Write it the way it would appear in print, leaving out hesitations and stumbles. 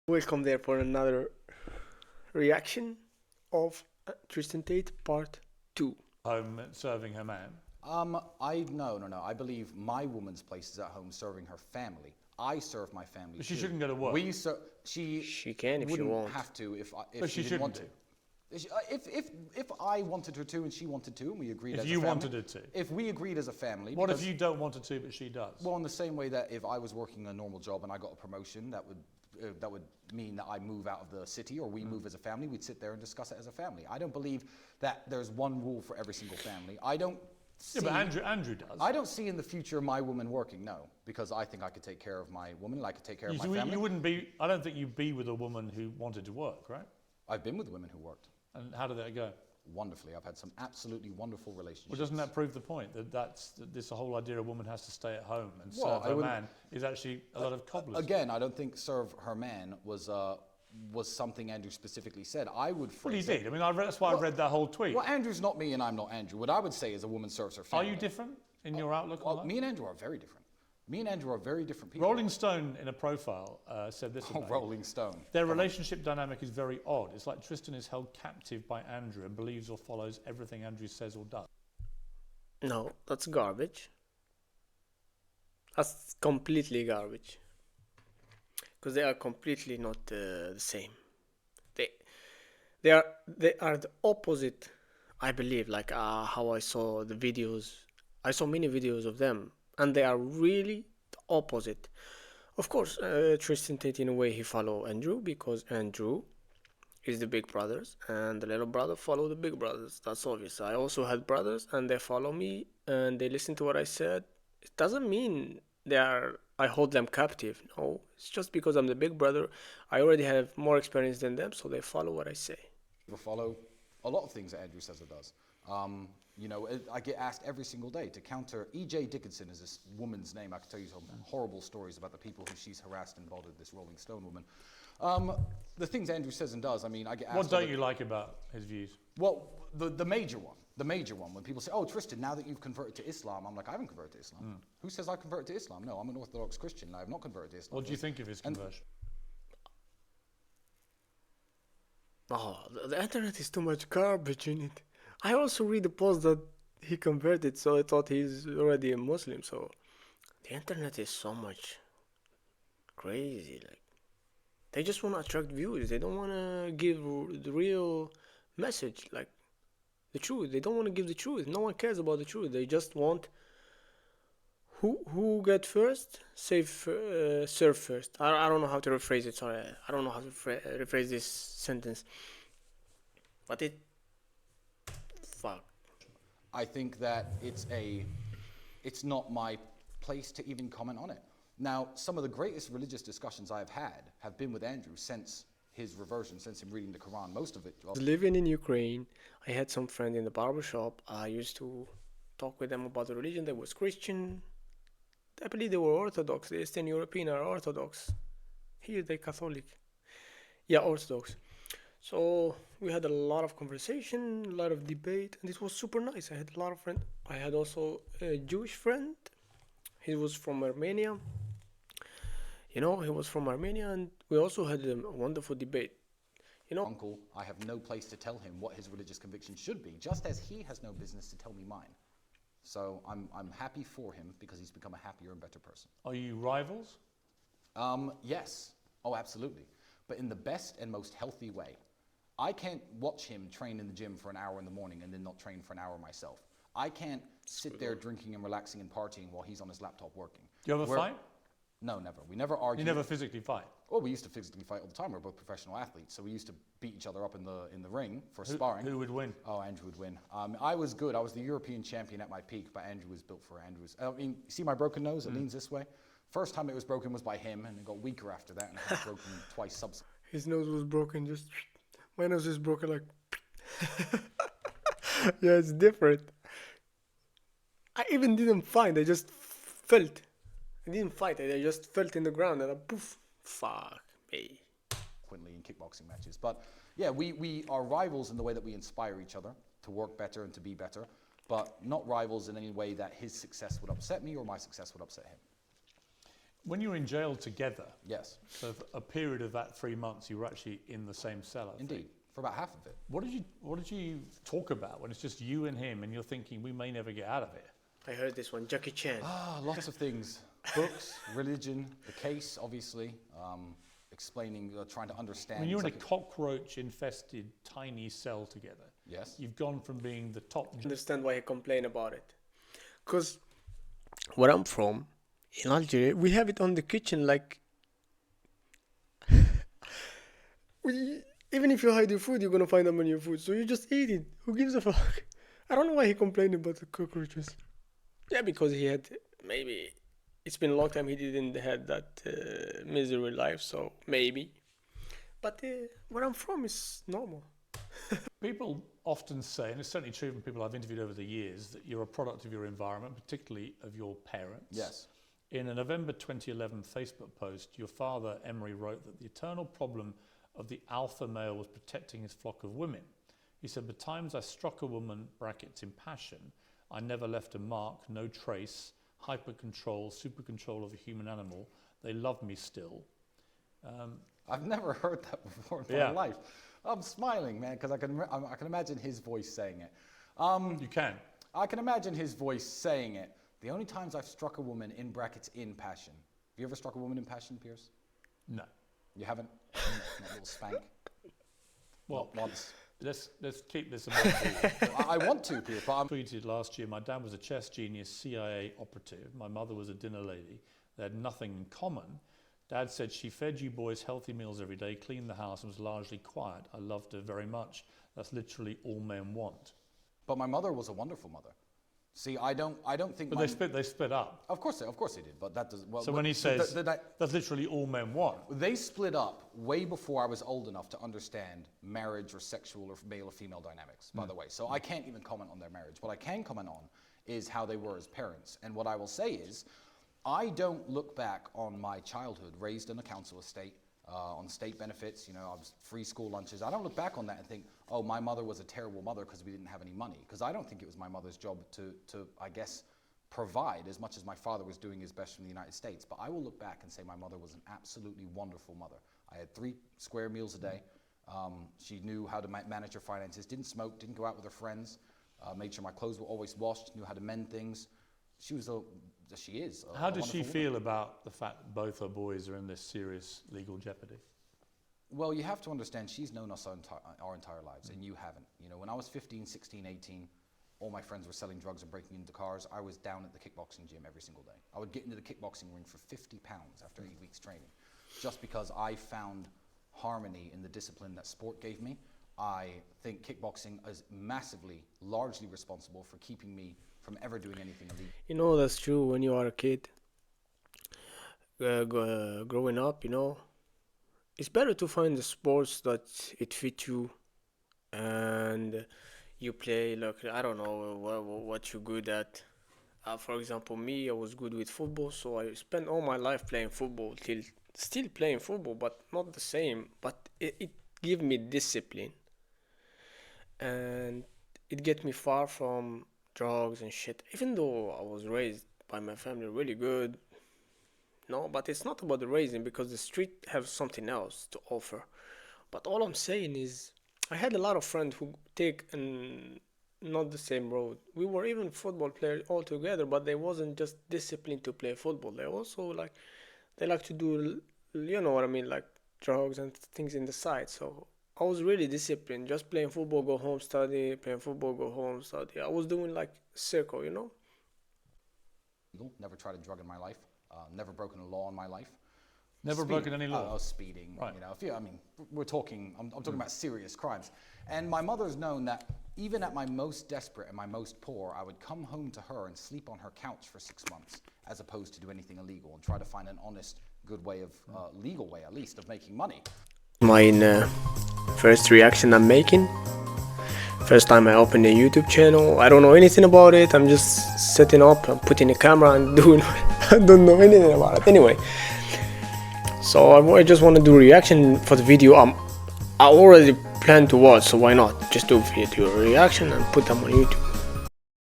Welcome there for another reaction of Tristan Tate Part 2. Home serving her man. No. I believe my woman's place is at home serving her family. I serve my family. But she too. shouldn't go to work. She can if she wouldn't wants. have to if But she she didn't want shouldn't to. If I wanted her to and she wanted to and we agreed If as a you family. wanted her to. If we agreed as a family. What if you don't want her to, but she does? Well, in the same way that if I was working a normal job and I got a promotion, that would mean that I move out of the city or we move as a family. We'd sit there and discuss it as a family. I don't believe that there's one rule for every single family. I don't see. Yeah, but Andrew does. I don't see in the future my woman working. No, because I think I could take care of my woman. And I could take care of my family. You wouldn't be. I don't think you'd be with a woman who wanted to work, right? I've been with women who worked. And how did that go? Wonderfully. I've had some absolutely wonderful relationships. Well, doesn't that prove the point that this whole idea a woman has to stay at home and serve her man is actually a lot of cobblers? Again, I don't think serve her man was something Andrew specifically said. I would phrase Well, he did. I mean, that's why I read that whole tweet. Well, Andrew's not me and I'm not Andrew. What I would say is a woman serves her family. Are you different in your outlook on that? Me and Andrew are very different. Me and Andrew are very different people. Rolling Stone, in a profile, said this about Rolling Stone. Their relationship dynamic is very odd. It's like Tristan is held captive by Andrew and believes or follows everything Andrew says or does. No, that's garbage. That's completely garbage. Because they are completely not the same. They are the opposite, I believe. Like how I saw the videos. I saw many videos of them. And they are really the opposite. Of course, Tristan Tate, in a way, he follow Andrew because Andrew is the big brothers and the little brother follow the big brothers. That's obvious. I also had brothers and they follow me and they listen to what I said. It doesn't mean I hold them captive. No, it's just because I'm the big brother. I already have more experience than them, so they follow what I say. People follow a lot of things that Andrew says or does. I get asked every single day to counter. E.J. Dickinson is this woman's name. I could tell you some horrible stories about the people who she's harassed and bothered, this Rolling Stone woman. The things Andrew says and does, I mean, I get asked... What don't you like about his views? Well, the major one, when people say, oh, Tristan, now that you've converted to Islam, I'm like, I haven't converted to Islam. Who says I converted to Islam? No, I'm an Orthodox Christian. I have not converted to Islam. What do you think of his conversion? The internet is too much garbage in it. I also read the post that he converted, so I thought he's already a Muslim. So the internet is so much crazy. Like they just want to attract views. They don't want to give the real message, like the truth. They don't want to give the truth. No one cares about the truth. They just want who get first, serve first. I don't know how to rephrase it. Sorry, I don't know how to rephrase this sentence. But fuck. I think that it's not my place to even comment on it. Now, some of the greatest religious discussions I've had have been with Andrew since his reversion, since him reading the Quran. Most of it. Living in Ukraine, I had some friend in the barber shop. I used to talk with them about the religion. They was Christian. I believe they were Orthodox. The Eastern European are Orthodox. Here they're Catholic. Yeah, Orthodox. So we had a lot of conversation, a lot of debate, and it was super nice. I had a lot of friends. I had also a Jewish friend. He was from Armenia. He was from Armenia, and we also had a wonderful debate. Uncle, I have no place to tell him what his religious conviction should be, just as he has no business to tell me mine. So I'm happy for him because he's become a happier and better person. Are you rivals? Yes. Oh, absolutely. But in the best and most healthy way. I can't watch him train in the gym for an hour in the morning and then not train for an hour myself. I can't sit there drinking and relaxing and partying while he's on his laptop working. Do you ever fight? No, never. We never argue. You never physically fight? Oh, we used to physically fight all the time. We're both professional athletes, so we used to beat each other up in the ring for sparring. Who would win? Oh, Andrew would win. I was good. I was the European champion at my peak, but Andrew was built for Andrew's. I mean, see my broken nose? It leans this way. First time it was broken was by him, and it got weaker after that, and it was broken twice subsequently. His nose was broken, just... My nose is broken like... Yeah, it's different. I even didn't fight, I just felt. I didn't fight, I just felt in the ground and poof, fuck me. In kickboxing matches. But yeah, we are rivals in the way that we inspire each other to work better and to be better, but not rivals in any way that his success would upset me or my success would upset him. When you were in jail together, Yes, so for a period of that 3 months, you were actually in the same cell. I think. indeed, for about half of it. What did you talk about when it's just you and him, and you're thinking we may never get out of it? I heard this one, Jackie Chan. Lots of things. Books, religion, the case, obviously, explaining, trying to understand. When you're in a exactly- cockroach-infested tiny cell together, Yes. you've gone from being the top. Understand why he complained about it. Because where I'm from, in Algeria, we have it on the kitchen like... Even if you hide your food, you're gonna find them on your food. So you just eat it. Who gives a fuck? I don't know why he complained about the cockroaches. Yeah, because he had... Maybe... It's been a long time he didn't have that misery life, so maybe. But where I'm from is normal. People often say, and it's certainly true from people I've interviewed over the years, that you're a product of your environment, particularly of your parents. Yes. In a November 2011 Facebook post, your father, Emery, wrote that the eternal problem of the alpha male was protecting his flock of women. He said, "The times I struck a woman, brackets, in passion, I never left a mark, no trace, hyper control, super control of a human animal. They love me still." I've never heard that before in my life. I'm smiling, man, because I can imagine his voice saying it. You can. I can imagine his voice saying it. The only times I've struck a woman, in brackets, in passion. Have you ever struck a woman in passion, Piers? No. You haven't? Not a little spank? Well, Not once. let's keep this about you. I want to, Piers, but I'm... Tweeted last year, my dad was a chess genius CIA operative. My mother was a dinner lady. They had nothing in common. Dad said she fed you boys healthy meals every day, cleaned the house, and was largely quiet. I loved her very much. That's literally all men want. But my mother was a wonderful mother. See, I don't think. But they split up. Of course they did. But that does. Well, So when he says that's literally all men want, they split up way before I was old enough to understand marriage or sexual or male or female dynamics. By the way, so I can't even comment on their marriage. What I can comment on is how they were as parents. And what I will say is, I don't look back on my childhood, raised in a council estate, on state benefits, you know, I was free school lunches. I don't look back on that and think, oh, my mother was a terrible mother because we didn't have any money. Because I don't think it was my mother's job to, I guess, provide as much as my father was doing his best from the United States. But I will look back and say my mother was an absolutely wonderful mother. I had 3 square meals a day. She knew how to manage her finances, didn't smoke, didn't go out with her friends, made sure my clothes were always washed, knew how to mend things. She is. How does she wonderful feel woman. about the fact that both her boys are in this serious legal jeopardy? Well, you have to understand, she's known us our entire lives, and you haven't. You know, when I was 15, 16, 18, all my friends were selling drugs and breaking into cars. I was down at the kickboxing gym every single day. I would get into the kickboxing ring for 50 pounds after 8 weeks training, just because I found harmony in the discipline that sport gave me. I think kickboxing is massively, largely responsible for keeping me from ever doing anything illegal. You know, that's true when you are a kid. Growing up, you know, it's better to find the sports that it fits you and you play, like, I don't know what you're good at. For example, me, I was good with football, so I spent all my life playing football, still playing football, but not the same. But it gave me discipline, and it get me far from drugs and shit. Even though I was raised by my family really good, no, but it's not about the raising, because the street have something else to offer. But all I'm saying is, I had a lot of friends who take not the same road. We were even football players all together, but they wasn't just disciplined to play football. They also they like to do, you know what I mean, like drugs and things in the side. So I was really disciplined, just playing football, go home, study, playing football, go home, study. I was doing like circle, you know? Never tried a drug in my life, never broken a law in my life. Never broken any law? Speeding, Right. you know, I mean, we're talking, I'm talking about serious crimes. And my mother's known that even at my most desperate and my most poor, I would come home to her and sleep on her couch for 6 months, as opposed to do anything illegal, and try to find an honest, good way of, legal way at least, of making money. My first reaction I'm making. First time I opened a YouTube channel. I don't know anything about it. I'm just setting up, I'm putting a camera and doing I don't know anything about it. Anyway, so I just want to do reaction for the video. I already plan to watch, so why not just do video reaction and put them on YouTube.